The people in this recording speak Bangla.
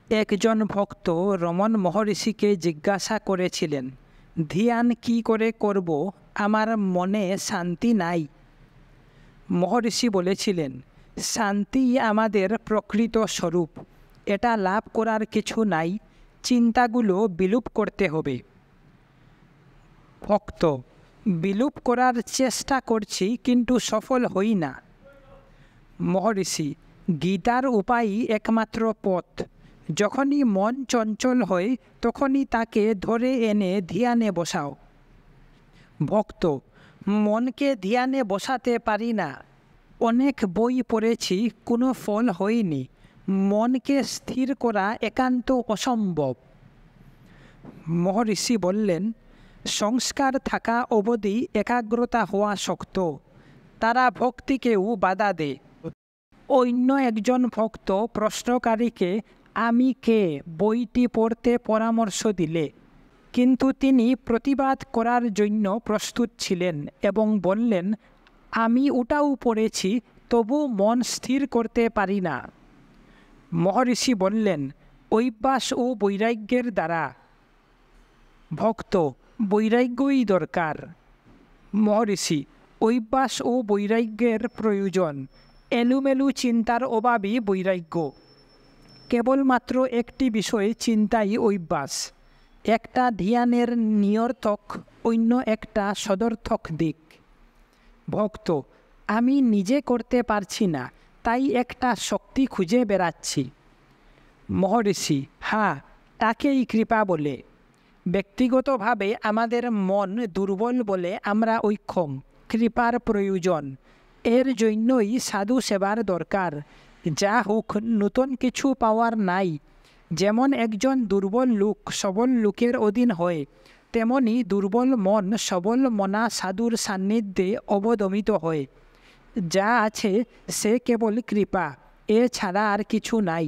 একজন ভক্ত রমণ মহর্ষিকে জিজ্ঞাসা করেছিলেন, ধ্যান কি করে করব, আমার মনে শান্তি নাই। মহর্ষি বলেছিলেন, শান্তি আমাদের প্রকৃত স্বরূপ, এটা লাভ করার কিছু নাই, চিন্তাগুলো বিলুপ করতে হবে। ভক্ত, বিলুপ করার চেষ্টা করছি কিন্তু সফল হই না। মহর্ষি, গীতার উপায়ই একমাত্র পথ। যখনই মন চঞ্চল হয় তখনই তাকে ধরে এনে ধ্যানে বসাও। ভক্ত, মনকে ধ্যানে বসাতে পারি না। অনেক বই পড়েছি, কোনো ফল হয়নি। মনকে স্থির করা একান্ত অসম্ভব। মহর্ষি বললেন, সংস্কার থাকা অবধি একাগ্রতা হওয়া শক্ত। তারা ভক্তিকেও বাধা দেয়। অন্য একজন ভক্ত প্রশ্নকারীকে আমি কে বইটি পড়তে পরামর্শ দিলে, কিন্তু তিনি প্রতিবাদ করার জন্য প্রস্তুত ছিলেন এবং বললেন, আমি ওটাও পড়েছি, তবু মন স্থির করতে পারি না। মহর্ষি বললেন, অভ্যাস ও বৈরাগ্যের দ্বারা। ভক্ত, বৈরাগ্যই দরকার। মহর্ষি, অভ্যাস ও বৈরাগ্যের প্রয়োজন। এলোমেলো চিন্তার অভাবই বৈরাগ্য। কেবলমাত্র একটি বিষয়ে চিন্তাই অভ্যাস। একটা ধ্যানের নিরর্থক, অন্য একটা সদর্থক দিক। ভক্ত, আমি নিজে করতে পারছি না, তাই একটা শক্তি খুঁজে বেড়াচ্ছি। মহর্ষি, হ্যাঁ, তাকেই কৃপা বলে। ব্যক্তিগতভাবে আমাদের মন দুর্বল বলে আমরা অক্ষম। কৃপার প্রয়োজন। এর জন্যই সাধু সেবার দরকার। যা হোক, নতুন কিছু পাওয়ার নাই। যেমন একজন দুর্বল লোক সবল লোকের অধীন হয়, তেমনি দুর্বল মন সবল মনা সাধুর সান্নিধ্যে অবদমিত হয়। যা আছে সে কেবল কৃপা, এছাড়া আর কিছু নাই।